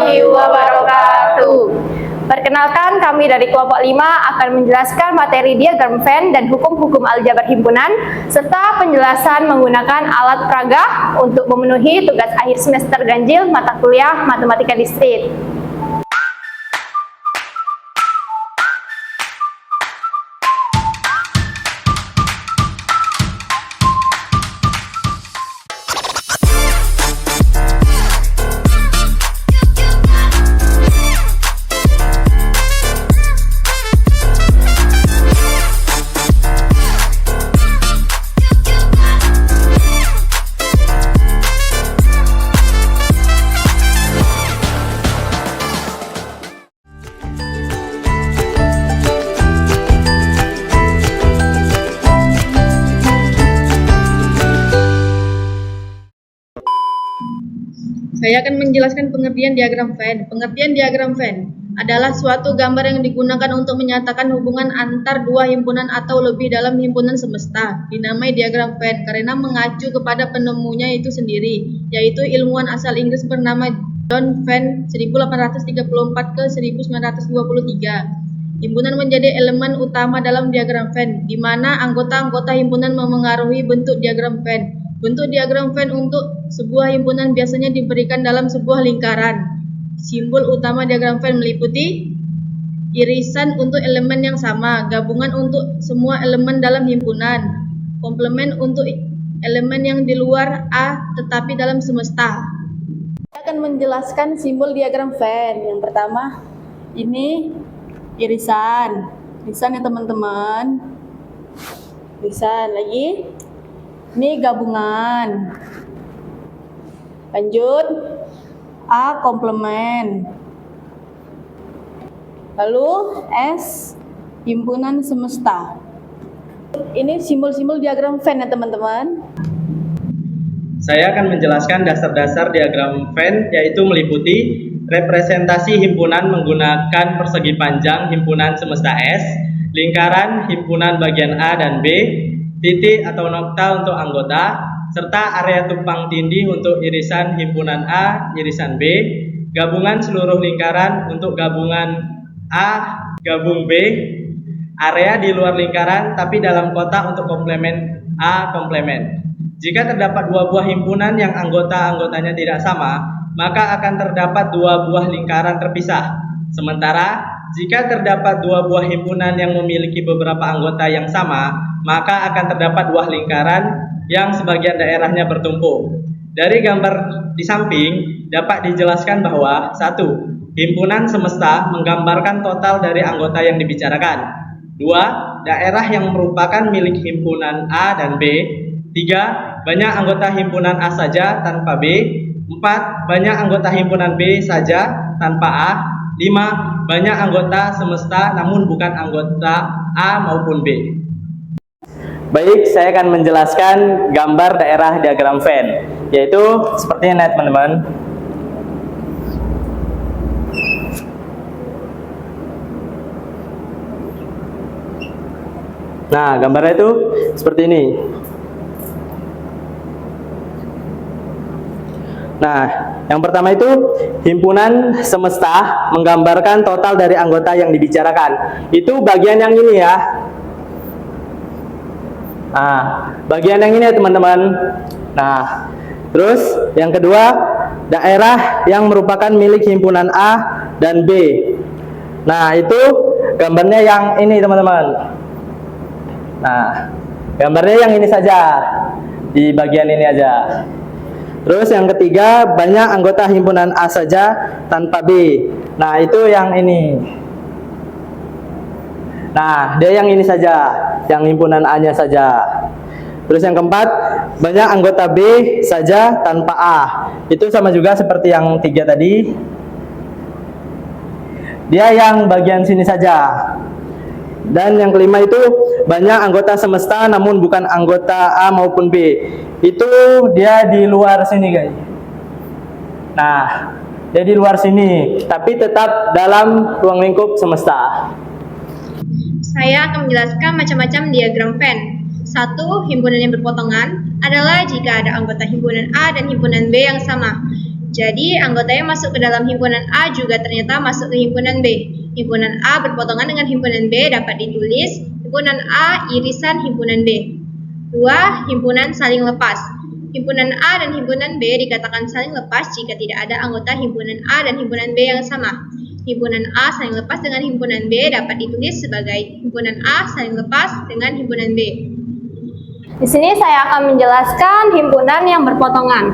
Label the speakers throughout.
Speaker 1: warahmatullahi wabarakatuh. Perkenalkan, kami dari kelompok 5 akan menjelaskan materi diagram Venn dan hukum-hukum aljabar himpunan, serta penjelasan menggunakan alat peraga untuk memenuhi tugas akhir semester ganjil mata kuliah Matematika Diskrit.
Speaker 2: Saya akan menjelaskan pengertian diagram Venn. Pengertian diagram Venn adalah suatu gambar yang digunakan untuk menyatakan hubungan antar dua himpunan atau lebih dalam himpunan semesta. Dinamai diagram Venn karena mengacu kepada penemunya itu sendiri, yaitu ilmuwan asal Inggris bernama John Venn 1834 ke 1923. Himpunan menjadi elemen utama dalam diagram Venn, di mana anggota-anggota himpunan memengaruhi bentuk diagram Venn. Bentuk diagram Venn untuk sebuah himpunan biasanya diberikan dalam sebuah lingkaran. Simbol utama diagram Venn meliputi irisan untuk elemen yang sama, gabungan untuk semua elemen dalam himpunan, komplement untuk elemen yang di luar A tetapi dalam semesta. Saya akan menjelaskan simbol diagram Venn. Yang pertama, ini irisan. Irisan ya teman-teman. Irisan lagi. Ini gabungan. Lanjut, A komplement. Lalu S himpunan semesta. Ini simbol-simbol diagram Venn ya teman-teman.
Speaker 3: Saya akan menjelaskan dasar-dasar diagram Venn, yaitu meliputi representasi himpunan menggunakan persegi panjang himpunan semesta S, lingkaran himpunan bagian A dan B, titik atau nokta untuk anggota, serta area tumpang tindih untuk irisan himpunan A, irisan B, gabungan seluruh lingkaran untuk gabungan A, gabung B, area di luar lingkaran tapi dalam kotak untuk komplement A, komplement. Jika terdapat dua buah himpunan yang anggota-anggotanya tidak sama, maka akan terdapat dua buah lingkaran terpisah. Sementara, jika terdapat dua buah himpunan yang memiliki beberapa anggota yang sama, maka akan terdapat buah lingkaran yang sebagian daerahnya bertumpuk. Dari gambar di samping dapat dijelaskan bahwa 1. Himpunan semesta menggambarkan total dari anggota yang dibicarakan. 2. Daerah yang merupakan milik himpunan A dan B. 3. Banyak anggota himpunan A saja tanpa B. 4. Banyak anggota himpunan B saja tanpa A. 5. Banyak anggota semesta namun bukan anggota A maupun B.
Speaker 4: Baik, saya akan menjelaskan gambar daerah diagram Venn, yaitu seperti ini teman-teman. Nah, gambarnya itu seperti ini. Nah, yang pertama itu himpunan semesta menggambarkan total dari anggota yang dibicarakan. Itu bagian yang ini ya. Nah, bagian yang ini ya teman-teman. Nah, terus yang kedua, daerah yang merupakan milik himpunan A dan B. Nah, itu gambarnya yang ini teman-teman. Nah, gambarnya yang ini saja, di bagian ini aja. Terus yang ketiga, banyak anggota himpunan A saja tanpa B. Nah, itu yang ini. Nah, dia yang ini saja, yang himpunan A-nya saja. Terus yang keempat, banyak anggota B saja tanpa A. Itu sama juga seperti yang 3 tadi. Dia yang bagian sini saja. Dan yang kelima itu banyak anggota semesta namun bukan anggota A maupun B. Itu dia di luar sini guys. Nah, dia di luar sini, tapi tetap dalam ruang lingkup semesta.
Speaker 1: Saya akan menjelaskan macam-macam diagram Venn. 1. Himpunan yang berpotongan adalah jika ada anggota himpunan A dan himpunan B yang sama.
Speaker 2: Jadi, anggota yang masuk ke dalam himpunan A juga ternyata masuk ke himpunan B. Himpunan A berpotongan dengan himpunan B dapat ditulis himpunan A irisan himpunan B. 2. Himpunan saling lepas. Himpunan A dan himpunan B dikatakan saling lepas jika tidak ada anggota himpunan A dan himpunan B yang sama. Himpunan A saling lepas dengan himpunan B dapat ditulis sebagai himpunan A saling lepas dengan himpunan B.
Speaker 1: Di sini saya akan menjelaskan himpunan yang berpotongan.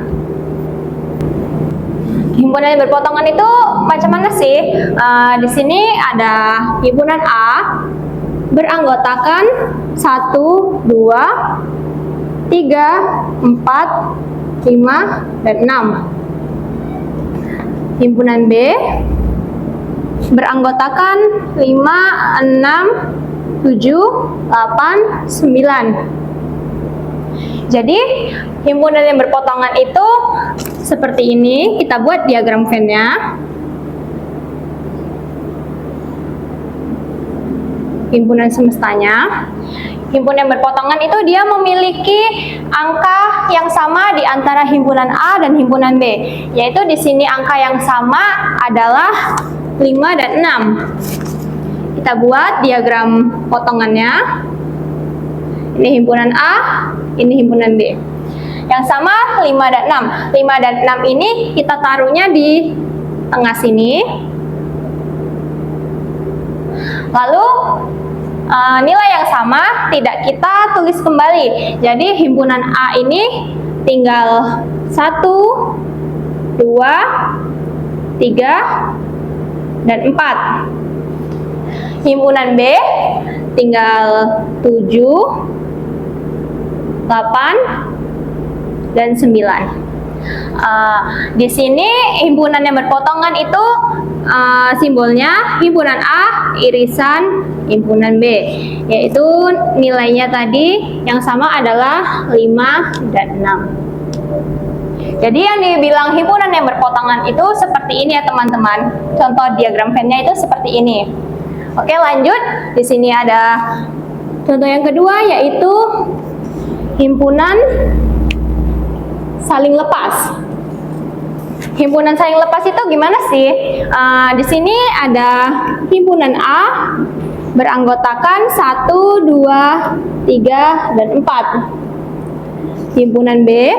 Speaker 1: Himpunan yang berpotongan itu macam mana sih? Di sini ada himpunan A beranggotakan 1, 2, 3, 4, 5, dan 6. Himpunan B beranggotakan 5, 6, 7, 8, 9. Jadi, himpunan yang berpotongan itu seperti ini. Kita buat diagram Venn-nya. Himpunan semestanya. Himpunan yang berpotongan itu dia memiliki angka yang sama di antara himpunan A dan himpunan B. Yaitu di sini angka yang sama adalah 5 dan 6. Kita buat diagram potongannya. Ini himpunan A, ini himpunan B. Yang sama 5 dan 6. 5 dan 6 ini kita taruhnya di tengah sini. Lalu nilai yang sama tidak kita tulis kembali. Jadi himpunan A ini tinggal 1, 2, 3, dan 4. Himpunan B tinggal 7, 8, dan 9. Di sini himpunan yang berpotongan itu simbolnya himpunan A irisan himpunan B, yaitu nilainya tadi yang sama adalah 5 dan 6. Jadi yang dibilang himpunan yang berpotongan itu seperti ini ya teman-teman. Contoh diagram Venn-nya itu seperti ini. Oke, lanjut. Di sini ada contoh yang kedua, yaitu himpunan saling lepas. Himpunan saling lepas itu gimana sih? Di sini ada himpunan A beranggotakan 1, 2, 3, dan 4. Himpunan B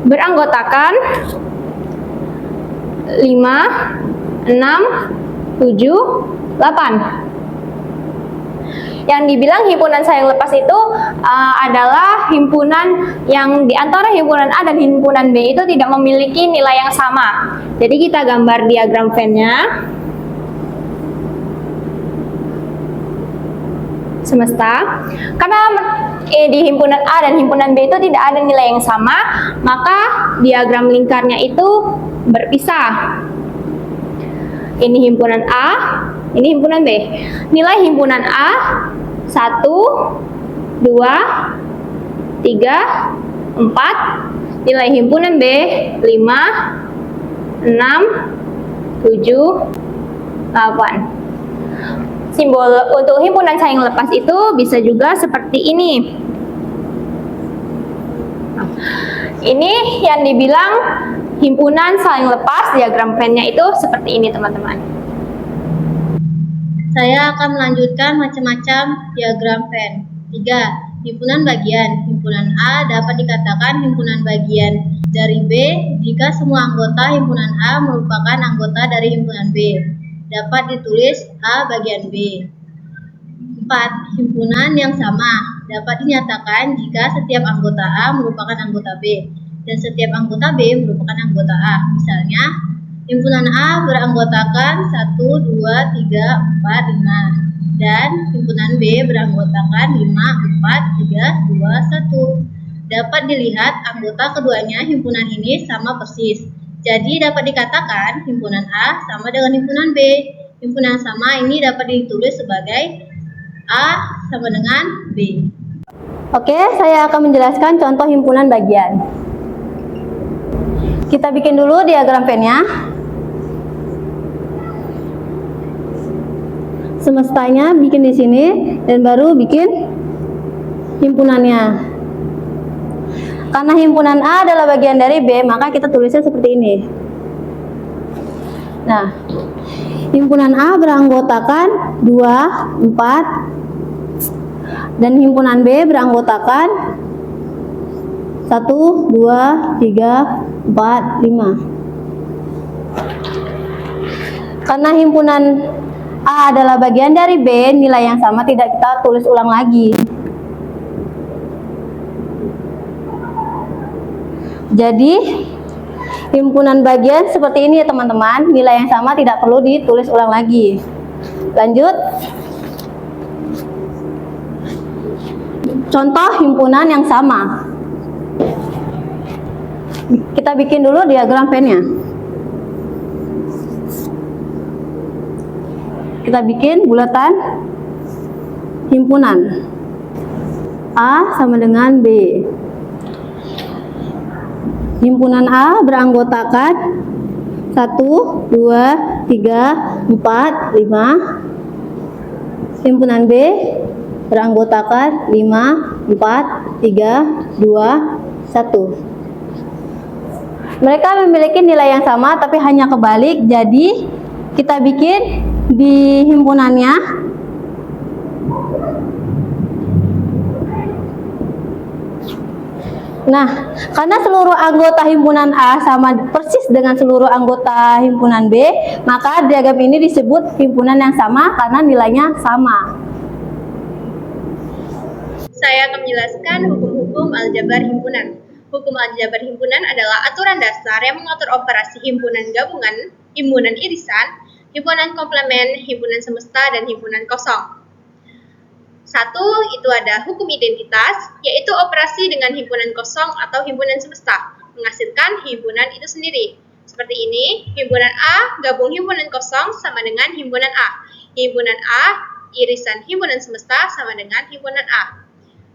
Speaker 1: beranggotakan 5, 6, 7, 8. Yang dibilang himpunan saling lepas itu adalah himpunan yang di antara himpunan A dan himpunan B itu tidak memiliki nilai yang sama. Jadi kita gambar diagram Venn-nya. Semesta. Karena di himpunan A dan himpunan B itu tidak ada nilai yang sama, maka diagram lingkarnya itu berpisah. Ini himpunan A, ini himpunan B. Nilai himpunan A 1, 2, 3, 4. Nilai himpunan B 5, 6, 7, 8. Simbol untuk himpunan saling lepas itu bisa juga seperti ini. Ini yang dibilang himpunan saling lepas, diagram Venn-nya itu seperti ini teman-teman.
Speaker 2: Saya akan melanjutkan macam-macam diagram Venn. 3. Himpunan bagian. Himpunan A dapat dikatakan himpunan bagian dari B jika semua anggota himpunan A merupakan anggota dari himpunan B. Dapat ditulis A bagian B. 4. Himpunan yang sama dapat dinyatakan jika setiap anggota A merupakan anggota B dan setiap anggota B merupakan anggota A. Misalnya, himpunan A beranggotakan 1, 2, 3, 4, 5 dan himpunan B beranggotakan 5, 4, 3, 2, 1. Dapat dilihat anggota keduanya himpunan ini sama persis. Jadi dapat dikatakan himpunan A sama dengan himpunan B. Himpunan sama ini dapat ditulis sebagai A sama dengan B.
Speaker 1: Oke, saya akan menjelaskan contoh himpunan bagian. Kita bikin dulu diagram Venn-nya. Semestanya bikin di sini dan baru bikin himpunannya.
Speaker 5: Karena himpunan A adalah bagian dari B, maka kita tulisnya seperti ini. Nah, himpunan A beranggotakan 2, 4, dan himpunan B beranggotakan 1, 2, 3, 4, 5. Karena himpunan A adalah bagian dari B, nilai yang sama tidak kita tulis ulang lagi. Jadi, himpunan bagian seperti ini ya teman-teman, nilai yang sama tidak perlu ditulis ulang lagi. Lanjut. Contoh himpunan yang sama. Kita bikin dulu diagram Venn-nya. Kita bikin bulatan himpunan. A sama dengan B. Himpunan A beranggotakan 1, 2, 3, 4, 5. Himpunan B beranggotakan 5, 4, 3, 2, 1. Mereka memiliki nilai yang sama tapi hanya kebalik, jadi kita bikin di himpunannya. Nah, karena seluruh anggota himpunan A sama persis dengan seluruh anggota himpunan B, maka diagram ini disebut himpunan yang sama karena nilainya sama.
Speaker 1: Saya akan menjelaskan hukum-hukum aljabar himpunan. Hukum aljabar himpunan adalah aturan dasar yang mengatur operasi himpunan gabungan, himpunan irisan, himpunan komplement, himpunan semesta, dan himpunan kosong. 1. Itu ada hukum identitas, yaitu operasi dengan himpunan kosong atau himpunan semesta, menghasilkan himpunan itu sendiri. Seperti ini, himpunan A gabung himpunan kosong sama dengan himpunan A. Himpunan A irisan himpunan semesta sama dengan himpunan A.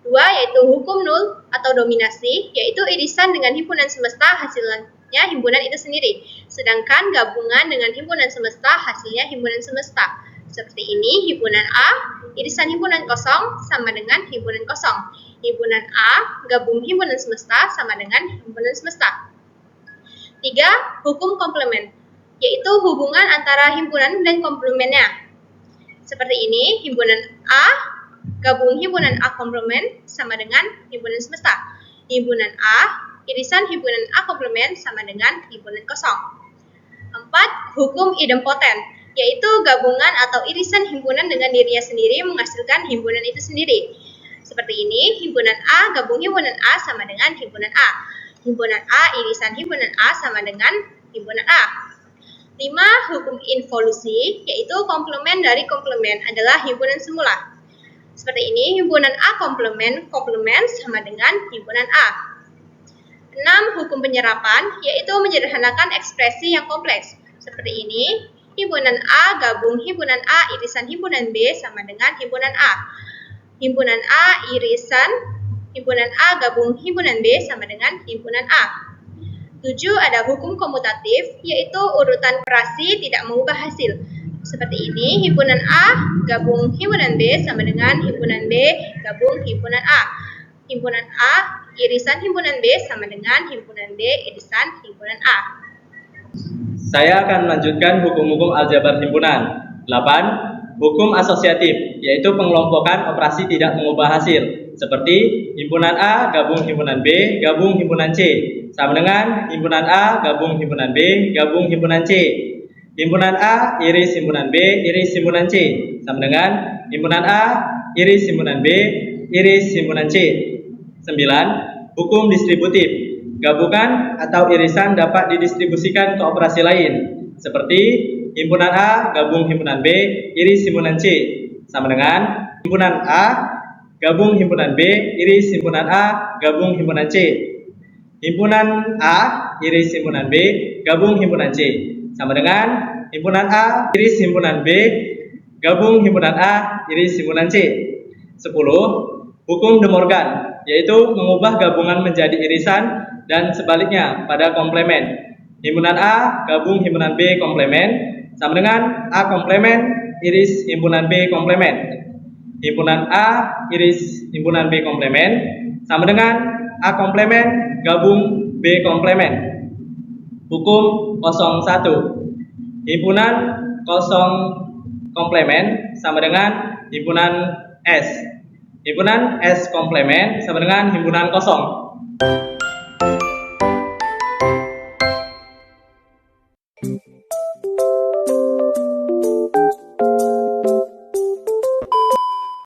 Speaker 1: 2. Yaitu hukum nul atau dominasi, yaitu irisan dengan himpunan semesta hasilnya himpunan itu sendiri. Sedangkan gabungan dengan himpunan semesta hasilnya himpunan semesta. Seperti ini, himpunan A irisan himpunan kosong sama dengan himpunan kosong. Himpunan A gabung himpunan semesta sama dengan himpunan semesta. 3. Hukum komplement, yaitu hubungan antara himpunan dan komplemennya. Seperti ini, himpunan A gabung himpunan A komplement sama dengan himpunan semesta. Himpunan A irisan himpunan A komplement sama dengan himpunan kosong. 4. Hukum idempoten, yaitu gabungan atau irisan himpunan dengan dirinya sendiri menghasilkan himpunan itu sendiri. Seperti ini, himpunan A gabung himpunan A sama dengan himpunan A. Himpunan A irisan himpunan A sama dengan himpunan A. 5. Hukum involusi, yaitu komplement dari komplement adalah himpunan semula. Seperti ini, himpunan A komplement sama dengan himpunan A. 6. Hukum penyerapan, yaitu menyederhanakan ekspresi yang kompleks. Seperti ini, himpunan A gabung himpunan A irisan himpunan B sama dengan himpunan A. Himpunan A irisan himpunan A gabung himpunan B sama dengan himpunan A. 7. Ada hukum komutatif, yaitu urutan operasi tidak mengubah hasil. Seperti ini, himpunan A gabung himpunan B sama dengan himpunan B gabung himpunan A. Himpunan A irisan himpunan B sama dengan himpunan B irisan himpunan A.
Speaker 3: Saya akan melanjutkan hukum-hukum aljabar himpunan. 8. Hukum asosiatif, yaitu pengelompokan operasi tidak mengubah hasil. Seperti himpunan A gabung himpunan B gabung himpunan C, sama dengan himpunan A gabung himpunan B gabung himpunan C. Himpunan A iris himpunan B iris himpunan C, sama dengan himpunan A iris himpunan B iris himpunan C. 9. Hukum distributif, gabungan atau irisan dapat didistribusikan ke operasi lain, seperti himpunan A gabung himpunan B iris himpunan C, sama dengan himpunan A gabung himpunan B iris himpunan A gabung himpunan C. Himpunan A iris himpunan B gabung himpunan C, sama dengan himpunan A iris himpunan B gabung himpunan A iris himpunan C. 10. Hukum De Morgan, yaitu mengubah gabungan menjadi irisan dan sebaliknya pada komplement. Himpunan A gabung himpunan B komplement, sama dengan A komplement iris himpunan B komplement. Himpunan A iris himpunan B komplement, sama dengan A komplement gabung B komplemen. Hukum 01. Himpunan 0 komplemen sama dengan himpunan S. Himpunan S komplemen sama dengan himpunan kosong.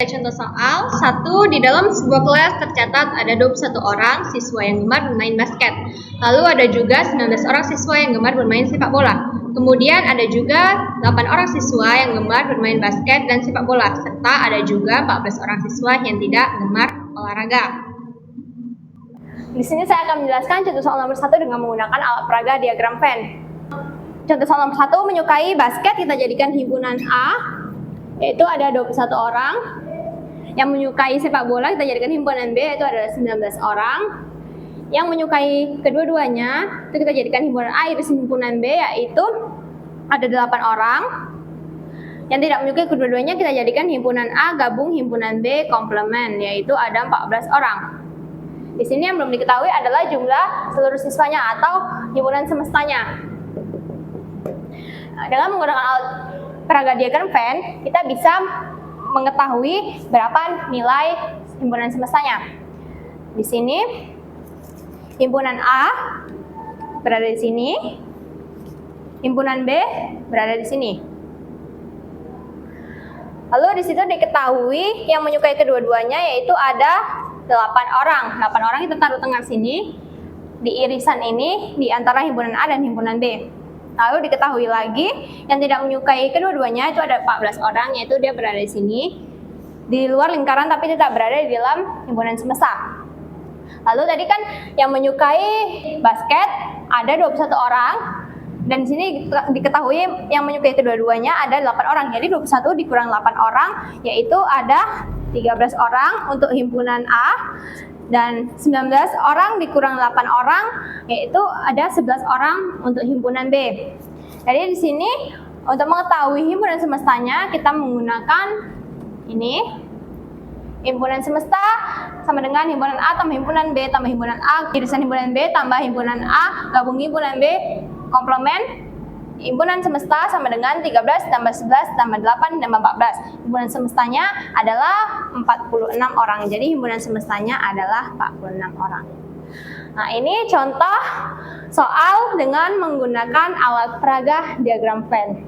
Speaker 1: Contoh soal, 1. Di dalam sebuah kelas tercatat ada 21 orang siswa yang gemar bermain basket. Lalu ada juga 19 orang siswa yang gemar bermain sepak bola. Kemudian ada juga 8 orang siswa yang gemar bermain basket dan sepak bola, serta ada juga 14 orang siswa yang tidak gemar olahraga. Di sini saya akan menjelaskan contoh soal nomor 1 dengan menggunakan alat peraga diagram Venn. Contoh soal nomor 1, menyukai basket kita jadikan himpunan A, yaitu ada 21 orang. Yang menyukai sepak bola kita jadikan himpunan B, yaitu adalah 19 orang. Yang menyukai kedua-duanya itu kita jadikan himpunan A iris himpunan B, yaitu ada 8 orang. Yang tidak menyukai kedua-duanya kita jadikan himpunan A gabung himpunan B komplemen, yaitu ada 14 orang. Di sini yang belum diketahui adalah jumlah seluruh siswanya atau himpunan semestanya. Dengan menggunakan alat peraga diagram Venn, kita bisa mengetahui berapa nilai himpunan semestanya. Di sini himpunan A berada di sini, himpunan B berada di sini. Lalu di situ diketahui yang menyukai kedua-duanya yaitu ada 8 orang. 8 orang kita taruh tengah sini di irisan ini di antara himpunan A dan himpunan B. Lalu diketahui lagi yang tidak menyukai kedua-duanya itu ada 14 orang, yaitu dia berada di sini di luar lingkaran tapi tidak berada di dalam himpunan semesta. Lalu tadi kan yang menyukai basket ada 21 orang dan di sini diketahui yang menyukai kedua-duanya ada 8 orang. Jadi 21 dikurang 8 orang yaitu ada 13 orang untuk himpunan A. Dan 19 orang dikurang 8 orang yaitu ada 11 orang untuk himpunan B. Jadi di sini untuk mengetahui himpunan semestanya kita menggunakan ini. Himpunan semesta sama dengan himpunan A tambah himpunan B tambah himpunan A irisan himpunan B tambah himpunan A gabung himpunan B komplemen. Himpunan semesta sama dengan 13 tambah 11 tambah 8 tambah 14. Himpunan semestanya adalah 46 orang. Jadi himpunan semestanya adalah 46 orang. Nah, ini contoh soal dengan menggunakan alat peraga diagram Venn.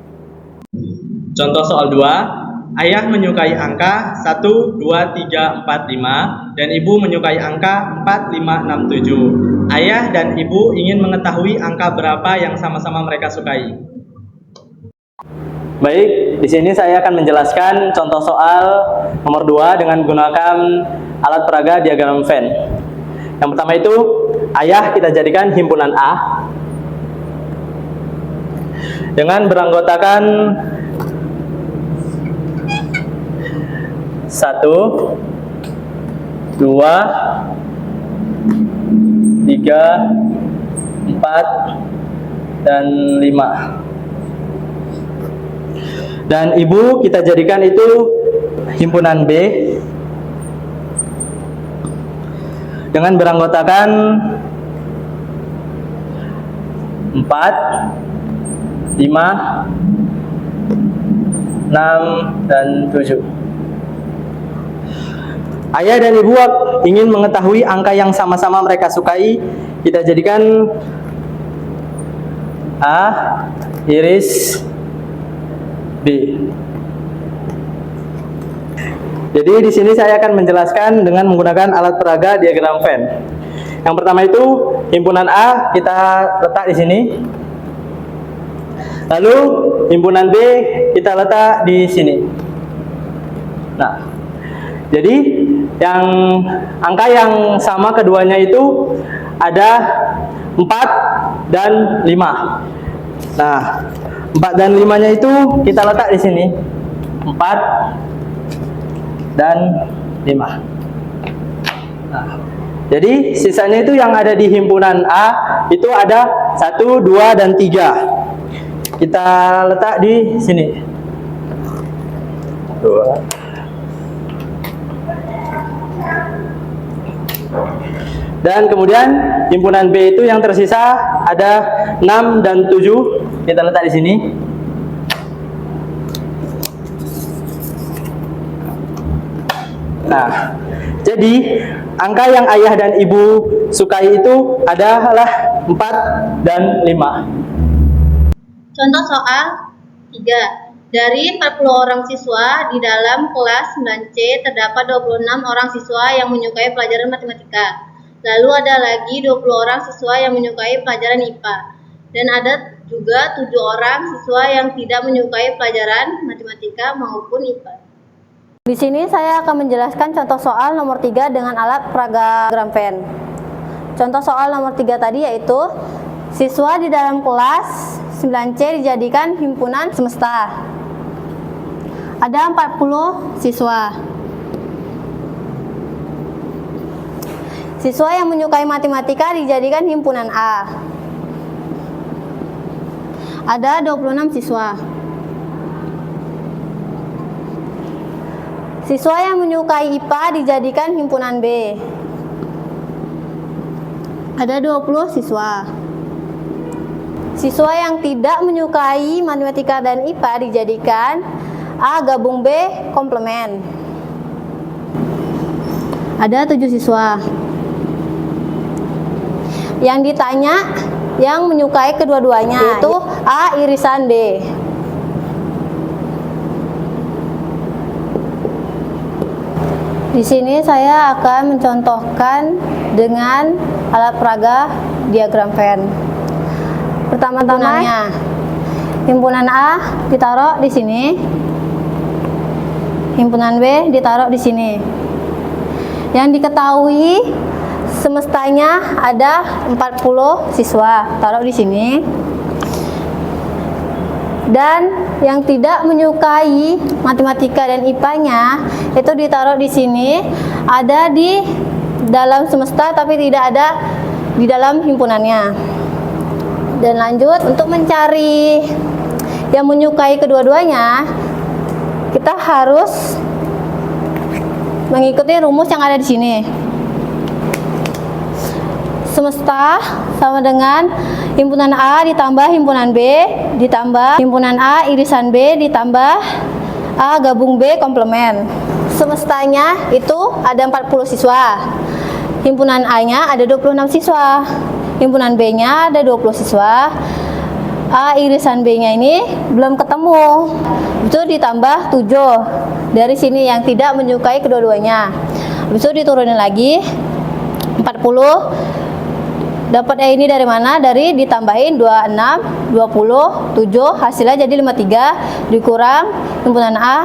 Speaker 3: Contoh soal 2. Ayah menyukai angka 1, 2, 3, 4, 5 dan ibu menyukai angka 4, 5, 6, 7. Ayah dan ibu ingin mengetahui angka berapa yang sama-sama mereka sukai.
Speaker 4: Baik, di sini saya akan menjelaskan contoh soal nomor 2 dengan menggunakan alat peraga diagram Venn. Yang pertama itu, ayah kita jadikan himpunan A dengan beranggotakan 1, 2, 3, 4, dan 5. Dan ibu kita jadikan itu himpunan B dengan beranggotakan 4, 5, 6, dan 7. Ayah dan ibu ingin mengetahui angka yang sama-sama mereka sukai. Kita jadikan A iris B. Jadi di sini saya akan menjelaskan dengan menggunakan alat peraga diagram Venn. Yang pertama itu himpunan A kita letak di sini. Lalu himpunan B kita letak di sini. Nah, jadi yang angka yang sama keduanya itu ada 4 dan 5. Nah, 4 dan 5-nya itu kita letak di sini. 4 dan 5. Nah, jadi sisanya itu yang ada di himpunan A itu ada 1, 2, dan 3. Kita letak di sini. 2, Dan kemudian himpunan B itu yang tersisa ada 6 dan 7. Kita letak di sini. Nah, jadi angka yang ayah dan ibu sukai itu adalah 4 dan 5.
Speaker 2: Contoh soal 3. Dari 40 orang siswa di dalam kelas 9C terdapat 26 orang siswa yang menyukai pelajaran matematika. Lalu ada lagi 20 orang siswa yang menyukai pelajaran IPA. Dan ada juga 7 orang siswa yang tidak menyukai pelajaran matematika maupun IPA.
Speaker 5: Di sini saya akan menjelaskan contoh soal nomor 3 dengan alat peraga Gramphen. Contoh soal nomor 3 tadi yaitu siswa di dalam kelas 9C dijadikan himpunan semesta. Ada 40 siswa. Siswa yang menyukai matematika dijadikan himpunan A. Ada 26 siswa. Siswa yang menyukai IPA dijadikan himpunan B. Ada 20 siswa. Siswa yang tidak menyukai matematika dan IPA dijadikan A gabung B komplement. Ada 7 siswa. Yang ditanya yang menyukai kedua-duanya yaitu A irisan B. Di sini saya akan mencontohkan dengan alat peraga diagram Venn. Pertama-tamanya, himpunan A ditaruh di sini, himpunan B ditaruh di sini. Yang diketahui semestanya ada 40 siswa, taruh di sini. Dan yang tidak menyukai matematika dan IPA-nya itu ditaruh di sini, ada di dalam semesta tapi tidak ada di dalam himpunannya. Dan lanjut, untuk mencari yang menyukai kedua-duanya, kita harus mengikuti rumus yang ada di sini. Semesta sama dengan himpunan A ditambah himpunan B ditambah himpunan A irisan B ditambah A gabung B komplement. Semestanya itu ada 40 siswa. Himpunan A-nya ada 26 siswa. Himpunan B-nya ada 20 siswa. A irisan B-nya ini belum ketemu. Itu ditambah 7. Dari sini yang tidak menyukai kedua-duanya. Habis itu diturunin lagi 40. Dapat E ini dari mana? Dari ditambahin 26, 20, 7, hasilnya jadi 53 dikurang himpunan A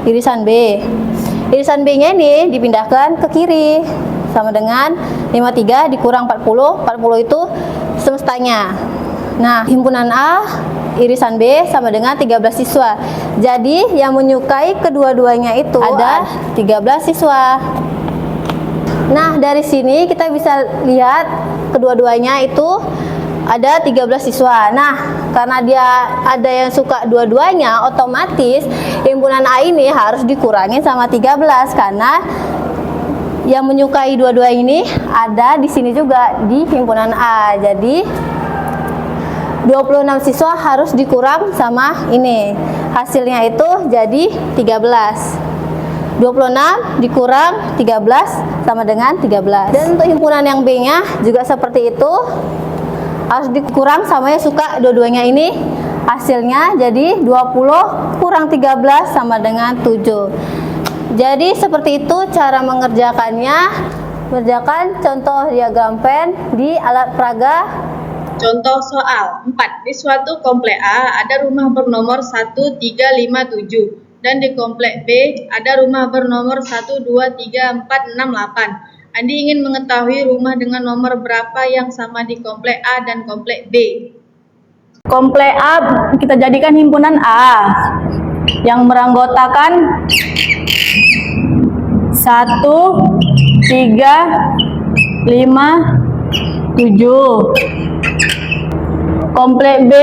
Speaker 5: irisan B. Irisan B-nya ini dipindahkan ke kiri sama dengan 53 dikurang 40. 40 itu semestanya. Nah, himpunan A irisan B sama dengan 13 siswa. Jadi yang menyukai kedua-duanya itu ada 13 siswa. Nah, dari sini kita bisa lihat kedua-duanya itu ada 13 siswa. Nah, karena dia ada yang suka dua-duanya, otomatis himpunan A ini harus dikurangi sama 13 karena yang menyukai dua-dua ini ada di sini juga di himpunan A. Jadi 26 siswa harus dikurang sama ini. Hasilnya itu jadi 13. 26 dikurang 13 sama dengan 13. Dan untuk himpunan yang B-nya juga seperti itu. Harus dikurang sama yang suka dua-duanya ini. Hasilnya jadi 20 kurang 13 sama dengan 7. Jadi seperti itu cara mengerjakannya. Mengerjakan contoh diagram Venn di alat peraga.
Speaker 2: Contoh soal 4. Di suatu komplek A ada rumah bernomor 1, 3, 5, 7. Dan di komplek B ada rumah bernomor 1, 2, 3, 4, 6, 8. Andi ingin mengetahui rumah dengan nomor berapa yang sama di komplek A dan komplek B.
Speaker 6: Komplek A kita jadikan himpunan A yang beranggotakan 1, 3, 5, 7. Komplek B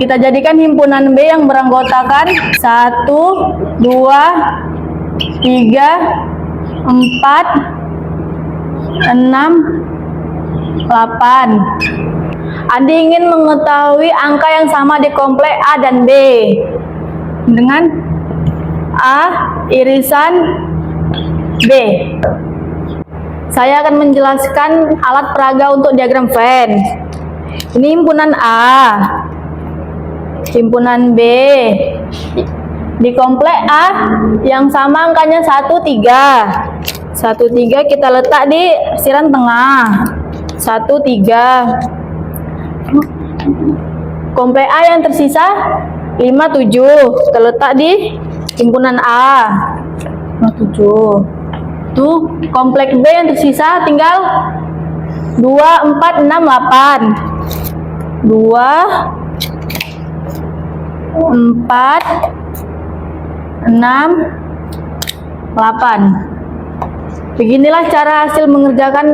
Speaker 6: kita jadikan himpunan B yang beranggotakan 1, 2, 3, 4, 6, 7. 8. Andi ingin mengetahui angka yang sama di komplek A dan B dengan A irisan B. Saya akan menjelaskan alat peraga untuk diagram Venn. Ini himpunan A, himpunan B. Di komplek A yang sama angkanya 1, 3. 1, 3 kita letak di siran tengah. 1, 3. Komplek A yang tersisa 5, 7 terletak di himpunan A. 5, 7. Tuh, komplek B yang tersisa tinggal 2, 4, 6, 8. 2, 4, 6, 8. Beginilah cara hasil mengerjakan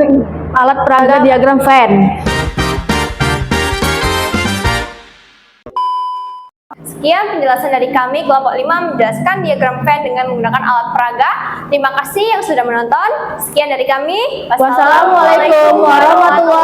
Speaker 6: alat peraga diagram Venn.
Speaker 1: Sekian penjelasan dari kami, kelompok 5 menjelaskan diagram Venn dengan menggunakan alat peraga. Terima kasih yang sudah menonton. Sekian dari kami.
Speaker 6: Wassalamualaikum warahmatullahi